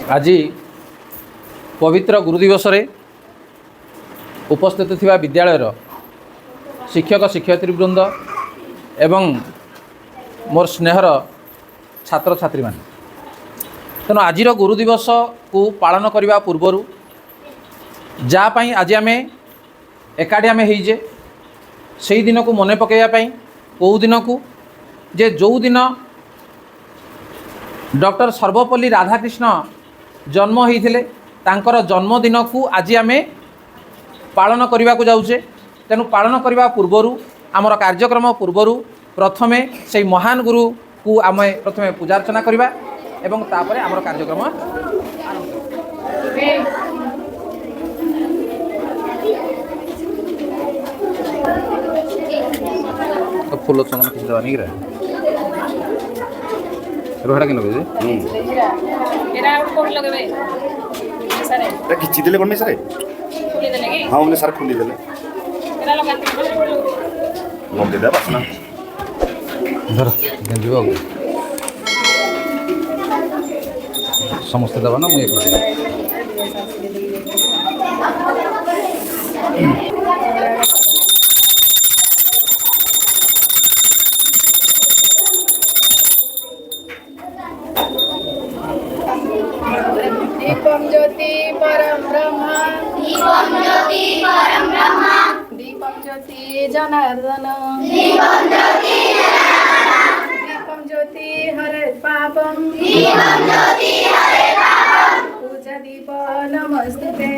आज पवित्र गुरुदिवस उपस्थित थिबा विद्यालयर शिक्षक शिक्षयित्रीवृंद एवं मोर स्नेहर छात्र छात्री मान तेणु आज गुरुदिवस को पालन करने पूर्वर जहाँपाई आज आम एकाठी आम होइजे से दिन को मन पकड़ापी कौ दिन को जे जो दिन डॉक्टर सर्वपल्ली राधाकृष्ण जन्म होते तांकर जन्मदिन को आज आम पालन करने को जाऊे। तेणु पालन करने पूर्वर आमर कार्यक्रम पूर्वर प्रथमे से महान गुरु को आम प्रथमे पूजा अर्चना करवा एवं तापर आमर कार्यक्रम तो फूल चंदन किसी दवा नहीं रोहड़ा किन लगे खिची देले कोन में सर हां हमने सर खुली देले लगे दे बस ना धर गंजीवा समस्त दवा ना मुझे दीपम ज्योति परम ब्रह्म दीपम ज्योति जनार्दन दीपम ज्योति हरे पापम पूजा दीप नमस्ते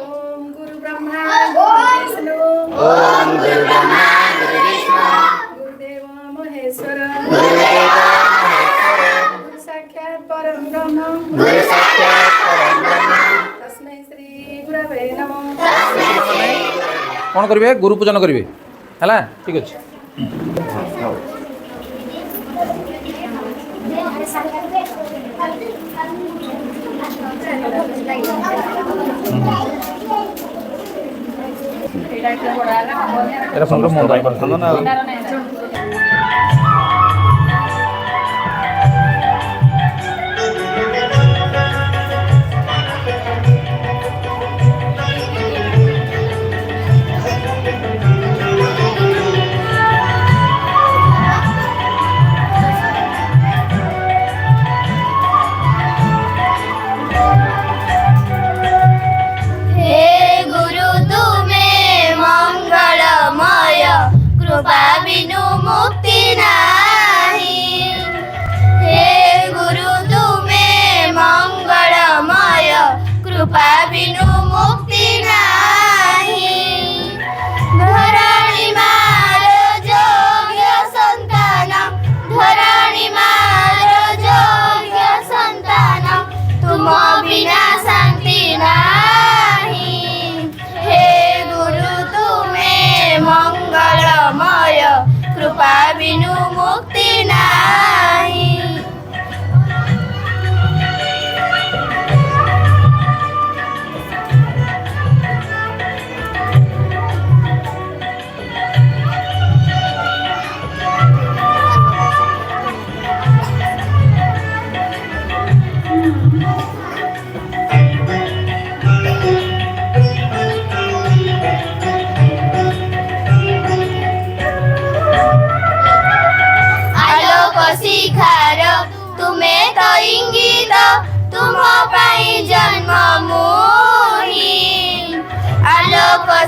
ओम गुरु ब्रह्मा गुरु विष्णु गुरुदेव महेश्वर साक्षात् परम ब्रह्म तस्मै श्री गुरवे नमः। कौन करेंगे गुरु पूजन करेंगे है ठीक अच्छे एरा संग मन पड़ता ना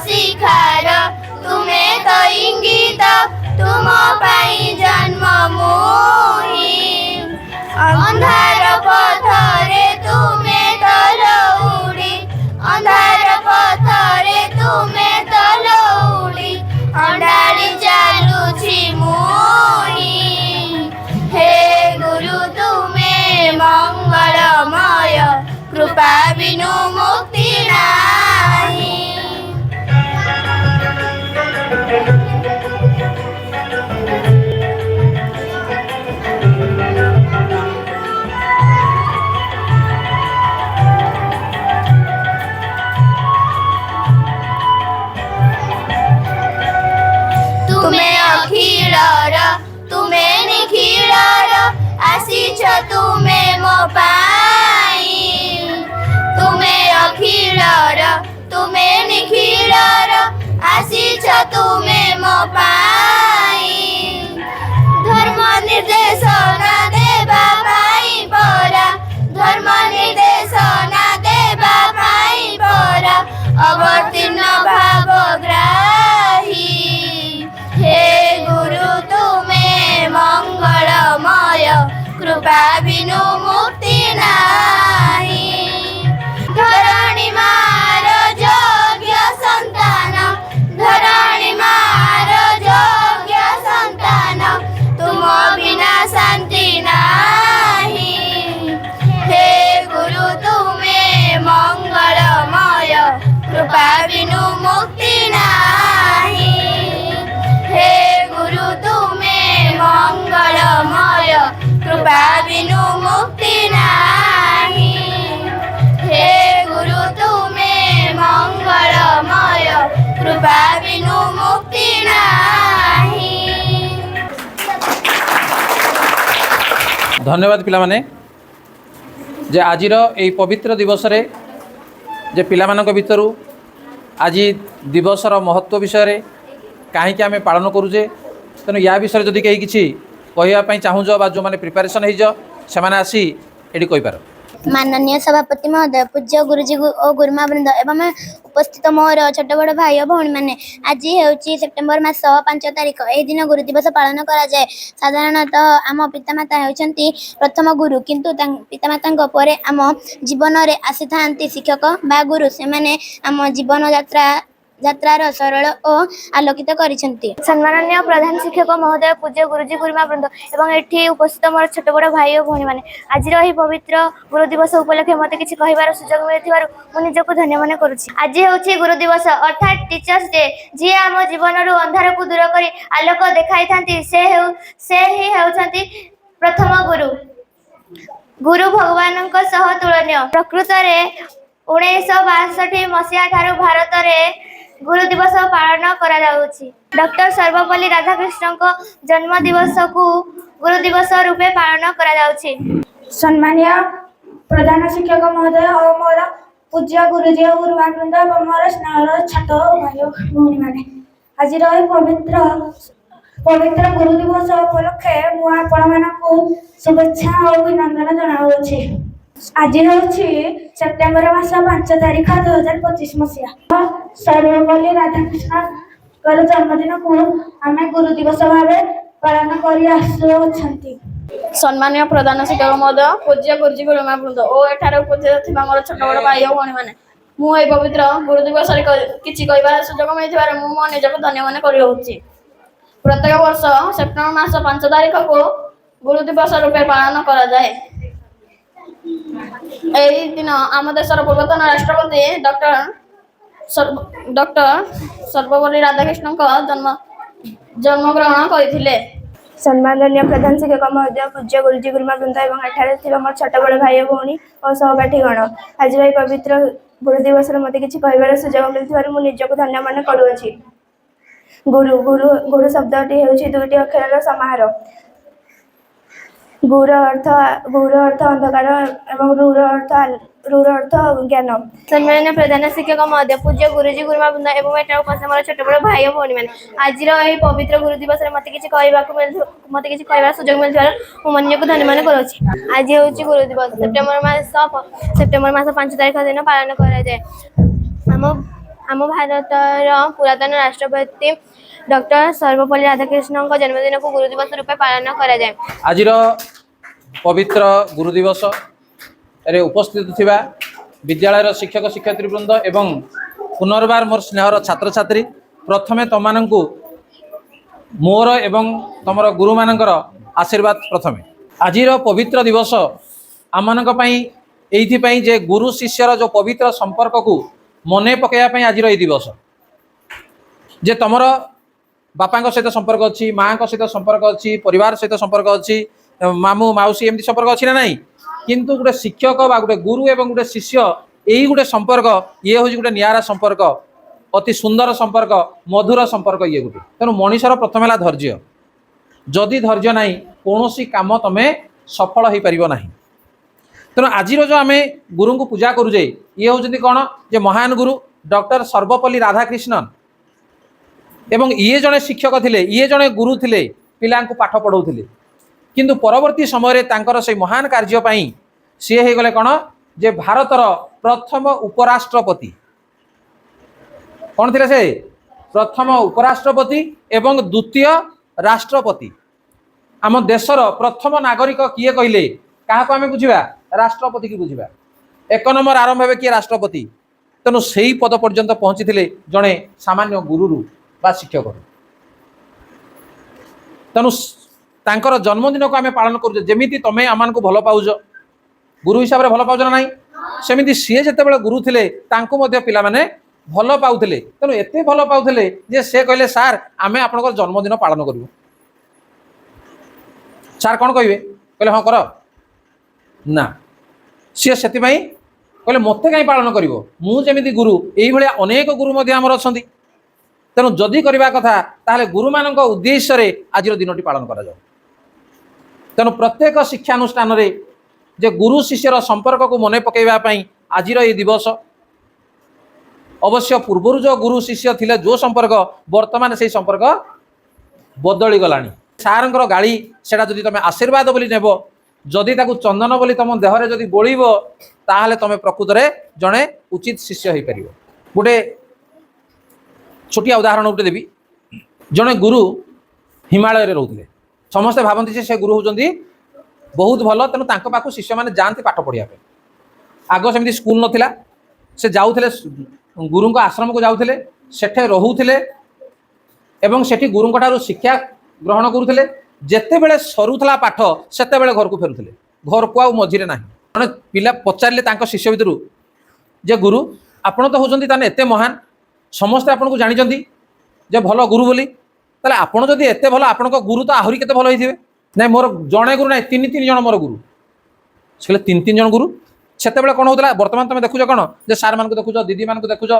शिखार तुम्हें तो इंगित तुम पाई जन्म मोही अंधार पथरे तुम्हें तो लौड़ी अंधार पथरे तुम्हें तो लौड़ी अंधारी चालुछि मोही हे गुरु तुम्हें मंगलमय कृपा बिनु मुक्ति नाही। तुम्हें अखिलर तुम्हें निखिलर आसीच तुमे मो पाई तुमे अखिलर तुमे निखिलर आसीछ तुमे मो पाई धर्म निर्देशना देवा पाई परा धर्म निर्देशना देवा पाई परा अवतीर्ण भावग्राही हे गुरु तुमे मंगलमय कृपा बिनु मुक्ति नाही धरणी मार योग्य संतान धरणी मार योग्य संतान तुम बिना शांति नाही हे गुरु तुमे मंगलमय कृपा बिनु मुक्ति नाही हे गुरु तुमे मंगलमय कृपा बिनु मुक्ति नाही हे गुरु तुमे मंगलमय कृपा बिनु मुक्ति नाही। धन्यवाद पिलामाने जे आजिर এই पवित्र दिवस रे जे पिलामानक भितरु आज दिवसर महत्व विषय रे कहीं आम पालन करुचे तेणु या विषय जदि कहीं किसी कहवाई चाहूज बा जो मैंने प्रिपेरेसन से आसी ये कहीपर माननीय सभापति महोदय पूज्य गुरुजी और गुरुमा वृंद एवं उपस्थित मोर छोट बड़ भाई और भौणी मैंने आज हूँ सेप्टेम्बर मास 5 तारिख यह दिन गुरु दिवस पालन करा जाए। साधारणतः आम पितामाता होती प्रथम गुरु किंतु पितामाता पर आम जीवन में आसी था शिक्षक बा गुरु से मैंने आम जीवन यात्रार सरल और आलोकित करिसेंती। सम्माननीय प्रधान शिक्षक महोदय पूज्य गुरुजी गुरुमा वृंद एवं एठी उपस्थित मोर छोट बड़ भाई और भौणी मैंने आज पवित्र गुरु दिवस उपलक्षे मत किसी कहबार सुजोग मिलथिबारु मु निजको धन्य मन करुछि। आज होछि गुरु दिवस अर्थात टीचर्स डे जी आम जीवन रु अंधार को दूर करी आलोक देखाई थांती से ही हेउछंती प्रथम गुरु। गुरु भगवानक सह तुलनीय। प्रकृत रे 1962 मसीहा ठारू भारत रे गुरु दिवस पालन करा जाउछि। डॉक्टर सर्वपल्ली राधाकृष्ण को जन्म दिवस को गुरु दिवस रूपे पालन करा जाउछि। सम्मानीय प्रधान शिक्षक महोदय और मोर पूज्य गुरुजी और गुरुमा वृंद और मोर स्नेहर छात्र भाई भौणी मैंने आज पवित्र गुरु दिवस उपलक्षे मु आपण मानकु शुभेच्छा और अभिनंदन जनाउछि। आज हूँ सेप्टेम्बर मास 5 तारिख 2025 मसीहा सर्वपल्ली राधाकृष्ण जन्मदिन को आम गुरु दिवस भाव पालन कर। सम्मानीय प्रधान शिक्षक महोदय पूज्य गुरुजी गुरुमा वृंद और एठार उपस्थित मोर छोट बड़ भाई और भौणी मैंने मुझे पवित्र गुरु दिवस किसी कहबार सुजोग मिलथिबार मु मो निजको धन्य मन करुछि। प्रत्येक वर्ष सेप्टेम्बर मास 5 तारिख को गुरु दिवस रूपे पालन करा जाए। यही दिन आम देशर पूर्वतन राष्ट्रपति डॉक्टर सर्वपल्ली राधाकृष्ण जन्म ग्रहण करथिले। सम्माननीय प्रधान शिक्षक महोदय पूज्य गुरुजी गुरुमा वृंद एवं एठारे थिबा मोर छोट बड़ भाई भौणी और सहपाठीगण आज पवित्र गुरु दिवस मत किसी कहबार सुजोग मिलथिबार मु निजको धन्य मन करुछि। गुरु गुरु गुरु शब्दटी हेउछि दुईटी अक्षरर समाहार। गुरु अर्थ अंधकार एवं रूर अर्थ ज्ञान। सम्माननीय प्रधान शिक्षक महोदय पूज्य गुरुजी गुरुमा वृंद एवं एठार उपस्थित मोर छोट बड़ भाई और भौणी मैंने आज पवित्र गुरु दिवस मत किसी कहबार सुजोग मिलथिबार मु निजको धन्य मन करुछि। आज हूँ गुरु दिवस सेप्टेम्बर मास 5 तारिख दिन पालन करा जाए। आम भारतर पुरातन राष्ट्रपति डॉक्टर सर्वपल्ली राधाकृष्ण जन्मदिन को गुरु दिवस रूपे पालन करा जाए। आज पवित्र गुरु दिवस रे उपस्थित थिबा विद्यालय शिक्षक शिक्षयित्री वृंद एवं पुनर्बार मोर स्नेहर छात्र छात्री प्रथमे तमମାନଙ୍କୁ मोर एवं तमर गुरु मानकर आशीर्वाद प्रथमे। आज पवित्र दिवस आमनक पई एइथि पई जे गुरु शिष्यर जो पवित्र संपर्क को मने पकैया पई आज ये दिवस जे तमर बापा सहित संपर्क अच्छी माँ सहित संपर्क अच्छी परिवार सहित संपर्क अच्छी मामू माउसी एमती संपर्क अच्छी ना नहीं किंतु गोटे शिक्षक बा गोटे गुरु एवं गोटे शिष्य यही गोटे संपर्क ये हूँ गोटे नियारा संपर्क अति सुंदर संपर्क मधुर संपर्क ये गोटे तेणु मनीषर प्रथम है धैर्य जदि धैर्य ना कौन काम तुम सफल हो पार ना। तेणु आज जो आम गुरु को पूजा करुचे ये होती कौन जे महान गुरु डॉक्टर सर्वपल्ली राधाकृष्णन एवं ये जड़े शिक्षक थे ये जड़े गुरु थे पिला पाठ पढ़ाऊे किंतु परवर्ती समय तांकर से महान कार्यपाई सी हो गले कौन जे भारतर प्रथम उपराष्ट्रपति कौन थे से प्रथम उपराष्ट्रपति एवं द्वितीय राष्ट्रपति आम देशर प्रथम नागरिक किए कहले क्या आम बुझा राष्ट्रपति की बुझा 1 नंबर आरंभ हे किए राष्ट्रपति तेणु से ही पद पर्यंत पहुंची थे जड़े सामान्य गुरु बा शिक्षक तेणु तांकर जन्मदिन को आम पालन करुचे जमी तुम्हें आम को भल पाउज गुरु हिसाब से भल पाउज ना नहीं सेमती सी जिते गुरु थे पिला माने भल पाउले तेणु एत भल पाउले जे से कहले सार आम आपंकर जन्मदिन पालन करूँ सार कौन कहे कहले हाँ कर ना सी से कहले मत कहीं पालन कर मुझे गुरु ये अनेक गुरु आमर अच्छा तेणु जदि करवा कथा ताहले गुरु मान उद्देश्य आज दिन पालन करा जाओ तेणु प्रत्येक शिक्षानुष्ठान जे गुरु शिष्यर संपर्क को मन पकड़ापी आज ये दिवस अवश्य पूर्वर जो गुरु शिष्य थिले जो संपर्क वर्तमान से संपर्क बदली गलानी सार गाड़ी सेटा जदि तुम आशीर्वाद बोली नेब जदि ताकू चंदन बोली तुम देहरे जदि बोलिब ताहले तुम प्रकृत में जड़े उचित शिष्य हो पार गोटे छोटिया उदाहरण गोटे देवी जड़े गुरु हिमालय में रोते समस्ते भावती से गुरु होती बहुत भल तेणु पाखु शिष्य मैंने जाती पाठ पढ़ाई आग सेमती स्कूल नाला से जाऊे गुरु आश्रम को जाऊे सेठे रोते एवं सेठी गुरु ठारू शिक्षा ग्रहण करुले जिते बड़े सरुला पाठ से घर को फेरुले घर को मझीरे ना जड़े पिला पचारे शिष्य भितर जे गुरु आपण तो होती एत महान समस्ते आपन को जानी जे भल गुरु बोली ताले आपण जदि एत भल आपण गुरु तो आहरी केते भल होइथिबे नहीं मोर जड़े गुरु ना 3 जन मोर गुरु से 3 जन गुरु सेते बेले कौन होता बर्तमान तुम देखुच कौन जे सार मान देखुच दीदी मान देखुच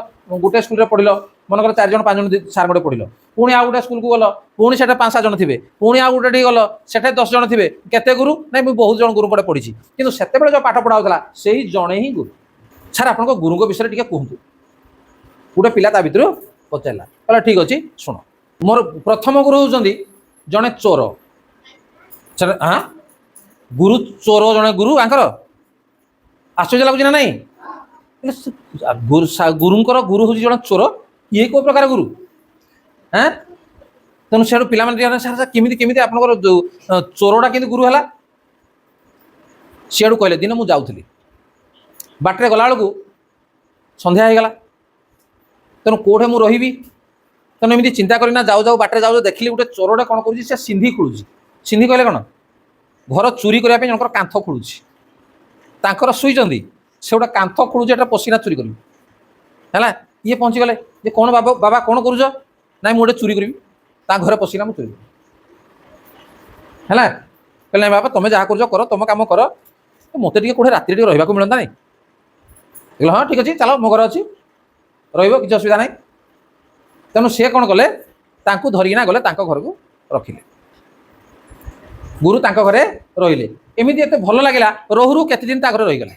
गोटे स्कूल पढ़ल मनकर 4 जन 5 जन सार गोटे पढ़ल पुणी आउ गोटे स्कूल को गल पुणी से 5-7 जन थे पुणी आउ गोटे गल से 10 जन थे केते गुरु नहीं मुझे बहुत जन गुरु पढ़े पढ़ी कि से जो पाठ पढ़ाऊला से ही जड़े ही गुरु सार आप गुरु विषय टी कहतु गोटे पिला ता भर पचारा कहला ठीक अच्छे शुण मोर प्रथम गुरु होती जड़े चोर हाँ गुरु चोर जड़े गुरु आंकर आश्चर्य लगुच ना नहीं गुरुंकर गुरु हूँ जड़े चोर ये को प्रकार गुरु हाँ तेणु से पाने सार केमी आप चोरटा कि गुरु है सीआड़ कहले दिन मुझे जाऊली बाटे गला बेलू संध्या हो गला तेणु कौटे मुझे रही तेणु एमती चिंता करना जाऊ जाऊ बाटे जाऊ देखिली गोटे चोरटे कौन कर सिंधी खोलुची सिंधी कहले कौन घर चोरी करने जनकर कांथ खोलुची तांकर शुईचंदी से गोटे कांथ खोलुची एटा पशिना चोरी करी है ये पहुँची गले जे कौन बाबा बाबा कौन करुच ना मुझे चोरी करी घर पशिना मुझे चोरी है कहले बाबा तुम जहाँ कर तुम कम कर मत कौटे राति रहा मिलता नहीं कहले हाँ ठीक अच्छे चलो मो घर अच्छी रही असुविधा ना तेणु सी कौन कले धरिकिना गले घर को रखिले गुरु घरे रहिले एमती एत भल लगे रोहू केते दिन घर रहीगले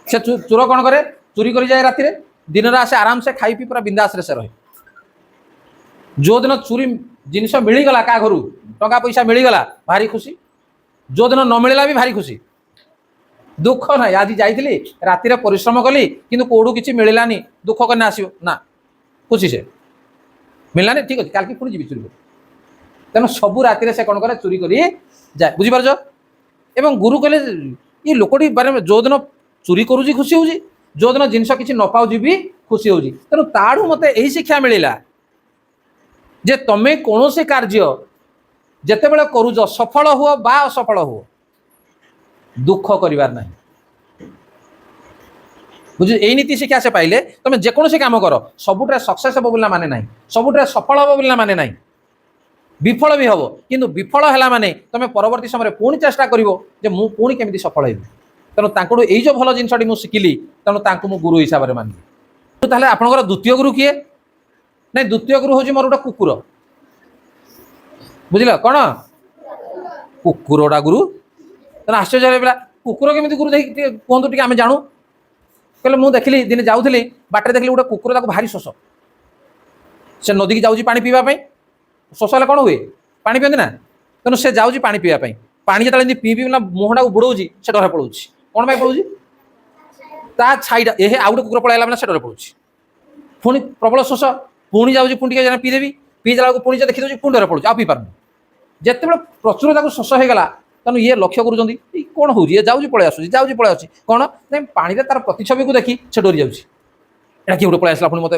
से चोर कौन करे चोरी कर जाए राति दिन आसे आराम से खाई पी पूरा बिंदास से रहे जो दिन चोरी जिनस मिलगला क्या घर टंका पैसा मिलगला भारी खुशी जो दिन न मिलला भी भारी खुशी दुख ना आज जाइली राति परिश्रम कली कि कौटू किसी मिललानी दुख करने आसो ना खुशी से मिललानी ठीक अच्छे कल पुणी जी चोरी कर तेणु सबू राति से कौन करे चोरी कर जाए बुझीपार एवं गुरु कहले ये लोकटी बारे जो दिन चोरी करुँच खुशी हो जो दिन जिनस किसी न पाऊँ भी खुशी हो तेणु ताड़ू मत यही शिक्षा मिलला जे तुम्हें कौन से कार्य जिते बड़े करुच सफल हुआ बा असफल हुआ दुख करिवार नहीं बुझे यही नीति शिक्षा से पाइले तुम जेकोसी काम कर सबुटे सक्सेस हे बोलना माने नहीं सबुटे सफल हे बोलना माने नहीं विफल भी हम किंतु विफल है माने तुम परवर्ती समय पुणी चेष्टा कर मु पुणी केमी सफल हेबी तेणु यही जो भल जिनस मुझे शिखिली तेणु मु गुरु हिसाब से मानिली ताहले आपनकर द्वितीय गुरु किए नहीं द्वितीय गुरु हूँ मोर गोटे कुकुर बुझल कौन कुकुरटा गुरु ତେଣୁ ଆଶ୍ଚର୍ଯ୍ୟ ହେଲା କୁକୁର କେମିତି ଗୁରୁ ଦେଖି କୁହନ୍ତୁ ଟିକେ ଆମେ ଜାଣୁ। କହିଲେ ମୁଁ ଦେଖିଲି ଦିନେ ଯାଉଥିଲି ବାଟରେ ଦେଖିଲି ଗୋଟେ କୁକୁର, ତାକୁ ଭାରି ଶୋଷ, ସେ ନଦୀକି ଯାଉଛି ପାଣି ପିଇବା ପାଇଁ। ଶୋଷ ହେଲେ କ'ଣ ହୁଏ? ପାଣି ପିଅନ୍ତି ନା। ତେଣୁ ସେ ଯାଉଛି ପାଣି ପିଇବା ପାଇଁ। ପାଣି ଯେତେବେଳେ ଏମିତି ପିଇ ନା ମୁହଁଟାକୁ ବୁଡ଼ଉଛି, ସେ ଡରେ ପଳାଉଛି। କ'ଣ ପାଇଁ ପଳାଉଛି? ତା ଛାଇଟା ଆଉ ଗୋଟେ କୁକୁର ପଳାଇଲା ମାନେ ସେ ଡରେ ପଳାଉଛି। ପୁଣି ପ୍ରବଳ ଶୋଷ, ପୁଣି ଯାଉଛି, ପୁଣି ଟିକେ ପିଇଦେବି, ପିଇଦେଲା ବେଳକୁ ପୁଣି ଦେଖି ଦେଉଛି, ପୁଣି ଡରେ ପଳାଉଛି, ଆଉ ପିଇପାରୁନି। ଯେତେବେଳେ ପ୍ରଚୁର ତାକୁ ଶୋଷ ହେଇଗଲା, ତେଣୁ ଇଏ ଲକ୍ଷ୍ୟ କରୁଛନ୍ତି କ'ଣ ହେଉଛି, ଇଏ ଯାଉଛି ପଳେଇ ଆସୁଛି, ଯାଉଛି ପଳେଇ ଆସୁଛି। କ'ଣ ନାଇଁ, ପାଣିରେ ତାର ପ୍ରତିଛବିକୁ ଦେଖି ସେ ଡରି ଯାଉଛି, ଏଇଟା କିଏ ଗୋଟେ ପଳେଇ ଆସିଲା ପୁଣି ମୋତେ,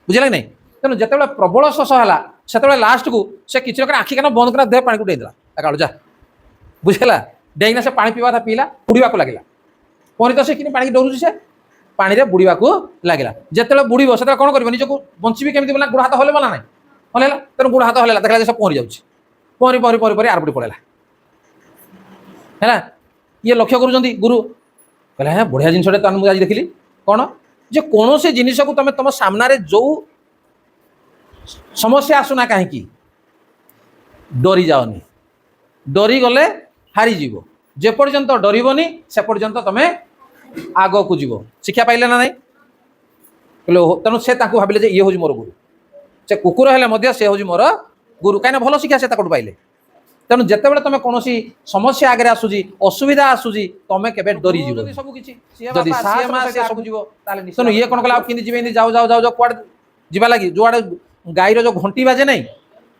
ବୁଝିଲା କି ନାହିଁ। ତେଣୁ ଯେତେବେଳେ ପ୍ରବଳ ଶୋଷ ହେଲା, ସେତେବେଳେ ଲାଷ୍ଟକୁ ସେ କିଛି ରକମ ଆଖି କାନ ବନ୍ଦ କରିନା ଦେହ ପାଣିକୁ ଡେଇଁଦେଲା, ଏକାଳୁ ଯା, ବୁଝିଲା। ଡେଇଁନା ସେ ପାଣି ପିଇବା କଥା ପିଇଲା, ବୁଡ଼ିବାକୁ ଲାଗିଲା। ପହଁରି ତ ସେ କିନି ପାଣିକି ଡରୁଛି, ସେ ପାଣିରେ ବୁଡ଼ିବାକୁ ଲାଗିଲା। ଯେତେବେଳେ ବୁଡ଼ିବ ସେତେବେଳେ କ'ଣ କରିବ, ନିଜକୁ ବଞ୍ଚିବି କେମିତି ବୋଲେ ଗୋଡ଼ ହାତ ହଲେଇବ ନା ନାହିଁ, ହଲେଇଲା। ତେଣୁ ଗୋଡ଼ ହାତ ହଲେଇଲା, ଦେଖିଲା ଯେ ସେ ପହଁରି ଯାଉଛି, ପହଁରି ପହଁରି ପହଁରି ପହଁରି ଆରପଟେ ପଳେଇଲା ହେଲା। ଇଏ ଲକ୍ଷ୍ୟ କରୁଛନ୍ତି ଗୁରୁ, କହିଲେ ହେ ବଢ଼ିଆ ଜିନିଷଟେ ତ ମୁଁ ଆଜି ଦେଖିଲି। କ'ଣ ଯେ କୌଣସି ଜିନିଷକୁ ତମେ ତମ ସାମ୍ନାରେ ଯୋଉ ସମସ୍ୟା ଆସୁନା କାହିଁକି ଡରି ଯାଅନି, ଡରିଗଲେ ହାରିଯିବ। ଯେପର୍ଯ୍ୟନ୍ତ ଡରିବନି ସେ ପର୍ଯ୍ୟନ୍ତ ତମେ ଆଗକୁ ଯିବ। ଶିକ୍ଷା ପାଇଲେ ନା ନାହିଁ? କହିଲେ ତେଣୁ ସେ ତାଙ୍କୁ ଭାବିଲେ ଯେ ଇଏ ହେଉଛି ମୋର ଗୁରୁ। ସେ କୁକୁର ହେଲେ ମଧ୍ୟ ସେ ହେଉଛି ମୋର ଗୁରୁ, କାହିଁକିନା ଭଲ ଶିକ୍ଷା ସେ ତାକୁ ପାଇଲେ। ତେଣୁ ଯେତେବେଳେ ତମେ କୌଣସି ସମସ୍ୟା ଆଗରେ ଆସୁଛି, ଅସୁବିଧା ଆସୁଛି, ତମେ କେବେ ଡରିଯିବ ସବୁ କିଛି। ଯଦି ସବୁ ଯିବ ତାହେଲେ ତେଣୁ ଇଏ କ'ଣ କଲେ, ଆଉ କେମିତି ଯିବେ, ଏମିତି ଯାଉ ଯାଉ ଯାଉ ଯାଉ କୁଆଡ଼େ ଯିବା ଲାଗି, ଯୁଆଡ଼େ ଗାଈର ଯୋଉ ଘଣ୍ଟି ବାଜେ ନାହିଁ,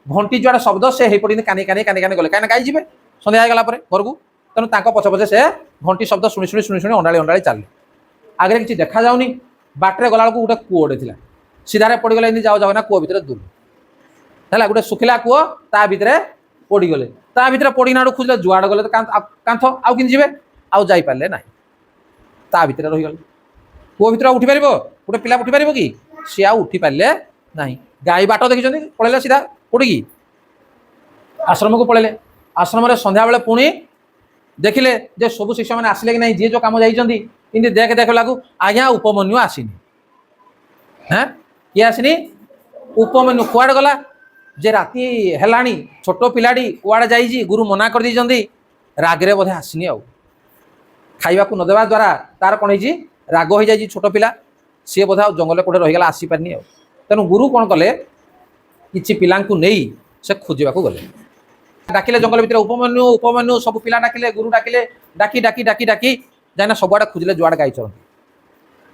ଘଣ୍ଟି ଯୁଆଡ଼େ ଶବ୍ଦ ସେ ହେଇପଡ଼ି କାନି କାନି କାନି କାନି ଗଲେ, କାହିଁକିନା ଗାଈ ଯିବେ ସନ୍ଧ୍ୟା ହେଇଗଲା ପରେ ଘରକୁ। ତେଣୁ ତାଙ୍କ ପଛେ ପଛେ ସେ ଘଣ୍ଟି ଶବ୍ଦ ଶୁଣି ଶୁଣି ଶୁଣି ଶୁଣି ଅଣ୍ଡାଳି ଅଣ୍ଡାଳି ଚାଲିଲେ। ଆଗରେ କିଛି ଦେଖାଯାଉନି, ବାଟରେ ଗଲାବେଳକୁ ଗୋଟେ କୂଅଟେ ଥିଲା, ସିଧାରେ ପଡ଼ିଗଲେ, ଏମିତି ଯାଉ ଯାଉ ନା କୂଅ ଭିତରେ ଦୂର ହେଲା, ଗୋଟେ ଶୁଖିଲା କୂଅ, ତା ଭିତରେ ପଡ଼ିଗଲେ। ତା ଭିତରେ ପଡ଼ିକିନା ଆଡ଼ୁ ଖୋଜିଲେ, ଯୁଆଡ଼େ ଗଲେ ତ କାନ୍ଥ, ଆଉ କେମିତି ଯିବେ, ଆଉ ଯାଇପାରିଲେ ନାହିଁ, ତା ଭିତରେ ରହିଗଲେ। କୂଅ ଭିତରେ ଆଉ ଉଠିପାରିବ? ଗୋଟେ ପିଲା ଉଠିପାରିବ କି? ସିଏ ଆଉ ଉଠିପାରିଲେ ନାହିଁ। ଗାଈ ବାଟ ଦେଖିଛନ୍ତି, ପଳେଇଲେ ସିଧା କୋଉଠିକି, ଆଶ୍ରମକୁ ପଳେଇଲେ। ଆଶ୍ରମରେ ସନ୍ଧ୍ୟାବେଳେ ପୁଣି ଦେଖିଲେ ଯେ ସବୁ ଶିଷ୍ୟମାନେ ଆସିଲେ କି ନାହିଁ, ଯିଏ ଯୋଉ କାମ ଯାଇଛନ୍ତି। କିନ୍ତୁ ଦେଖ ଲାଗୁ, ଆଜ୍ଞା ଉପମନ୍ୟୁ ଆସିନି। হ্যাঁ କିଏ ଆସିନି? ଉପମନ୍ୟୁ କୁଆଡ଼େ ଗଲା? ଯେ ରାତି ହେଲାଣି, ଛୋଟ ପିଲାଟି କୁଆଡ଼େ ଯାଇଛି, ଗୁରୁ ମନା କରିଦେଇଛନ୍ତି, ରାଗରେ ବୋଧେ ଆସିନି। ଆଉ ଖାଇବାକୁ ନ ଦେବା ଦ୍ୱାରା ତାର କ'ଣ ହେଇଛି, ରାଗ ହେଇଯାଇଛି ଛୋଟ ପିଲା, ସିଏ ବୋଧେ ଆଉ ଜଙ୍ଗଲରେ କୋଉଠି ରହିଗଲା, ଆସିପାରିନି। ଆଉ ତେଣୁ ଗୁରୁ କ'ଣ କଲେ, କିଛି ପିଲାଙ୍କୁ ନେଇ ସେ ଖୋଜିବାକୁ ଗଲେ। ଡାକିଲେ ଜଙ୍ଗଲ ଭିତରେ, ଉପମନ୍ୟୁ ଉପମନ୍ୟୁ, ସବୁ ପିଲା ଡାକିଲେ, ଗୁରୁ ଡାକିଲେ, ଡାକି ଡାକି ଡାକି ଡାକି ଯାଇନା ସବୁଆଡ଼େ ଖୋଜିଲେ, ଯୁଆଡ଼େ ଗାଈ ଚରନ୍ତି।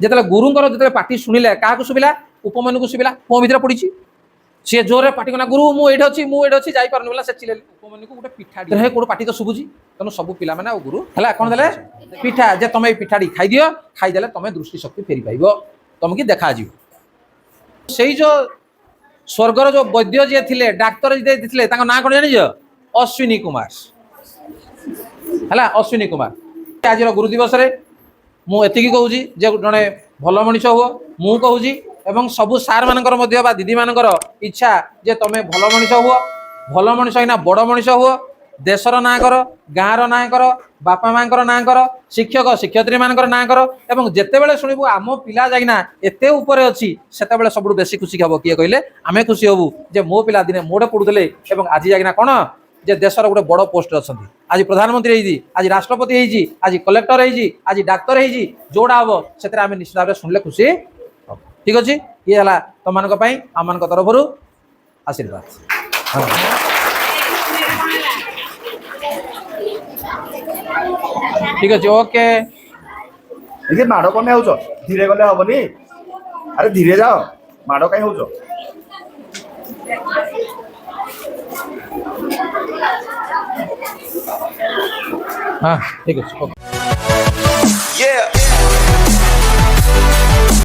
ଯେତେବେଳେ ଗୁରୁଙ୍କର ଯେତେବେଳେ ପାଟି ଶୁଣିଲେ, କାହାକୁ ଶୁଭିଲା? ଉପମନ୍ୟୁକୁ ଶୁଭିଲା, କୂଅ ଭିତରେ ପଡ଼ିଛି। ସିଏ ଜୋରରେ ପାଟି କଲା, ଗୁରୁ ମୁଁ ଏଇଠି ଅଛି, ମୁଁ ଏଇଠି ଅଛି, ଯାଇପାରୁନି ବୋଲେ ସେ ଚିଲେଇଲେ। ଉପମନ୍ୟୁକୁ ଗୋଟେ ପିଠା ହେ କୋଉଠି ପାଟି ତ ଶୁଭୁଛି। ତେଣୁ ସବୁ ପିଲାମାନେ ଆଉ ଗୁରୁ ହେଲା କ'ଣ ଦେଲେ? ପିଠା, ଯେ ତମେ ଏଇ ପିଠାଟି ଖାଇଦିଅ, ଖାଇଦେଲେ ତମେ ଦୃଷ୍ଟି ଶକ୍ତି ଫେରି ପାଇବ, ତମକୁ ଦେଖାଯିବ। ସେଇ ଯୋଉ ସ୍ୱର୍ଗର ଯୋଉ ବୈଦ୍ୟ ଯିଏ ଥିଲେ, ଡାକ୍ତର ଯିଏ ଥିଲେ, ତାଙ୍କ ନାଁ କ'ଣ ଜାଣିଛ? ଅଶ୍ୱିନୀ କୁମାର ହେଲା, ଅଶ୍ୱିନୀ କୁମାର। ଆଜିର ଗୁରୁ ଦିବସରେ ମୁଁ ଏତିକି କହୁଛି ଯେ ଜଣେ ଭଲ ମଣିଷ ହୁଅ, ମୁଁ କହୁଛି। ଏବଂ ସବୁ ସାର୍ ମାନଙ୍କର ମଧ୍ୟ ବା ଦିଦି ମାନଙ୍କର ଇଚ୍ଛା ଯେ ତମେ ଭଲ ମଣିଷ ହୁଅ, ଭଲ ମଣିଷ ହେଇନା ବଡ଼ ମଣିଷ ହୁଅ, ଦେଶର ନାଁ କର, ଗାଁର ନାଁ କର, ବାପା ମାଙ୍କର ନାଁ କର, ଶିକ୍ଷକ ଶିକ୍ଷୟତ୍ରୀ ମାନଙ୍କର ନାଁ କର। ଏବଂ ଯେତେବେଳେ ଶୁଣିବୁ ଆମ ପିଲା ଯାଇକିନା ଏତେ ଉପରେ ଅଛି, ସେତେବେଳେ ସବୁଠୁ ବେଶୀ ଖୁସି ହବ କିଏ କହିଲେ? ଆମେ ଖୁସି ହବୁ ଯେ ମୋ ପିଲା ଦିନେ ମୋଟେ ପଢ଼ୁଥିଲେ ଏବଂ ଆଜି ଯାଇକିନା କ'ଣ ଯେ ଦେଶର ଗୋଟେ ବଡ଼ ପୋଷ୍ଟରେ ଅଛନ୍ତି। ଆଜି ପ୍ରଧାନମନ୍ତ୍ରୀ ହେଇଛି, ଆଜି ରାଷ୍ଟ୍ରପତି ହେଇଛି, ଆଜି କଲେକ୍ଟର ହେଇଛି, ଆଜି ଡାକ୍ତର ହେଇଛି। ଯୋଉଟା ହବ ସେଥିରେ ଆମେ ନିଶ୍ଚିତ ଭାବରେ ଶୁଣିଲେ ଖୁସି ହବ। ଠିକ ଅଛି, ଇଏ ହେଲା ତମମାନଙ୍କ ପାଇଁ ଆମମାନଙ୍କ ତରଫରୁ ଆଶୀର୍ବାଦ। ଠିକ ଅଛି, ଓକେ। ଟିକେ ମାଡ଼ କଣ ହେଉଛ? ଧୀରେ ଗଲେ ହବନି, ଆରେ ଧୀରେ ଯାଅ, ମାଡ଼ କାହିଁ ହଉଛ? ହଁ ଠିକ ଅଛି, ଓକେ।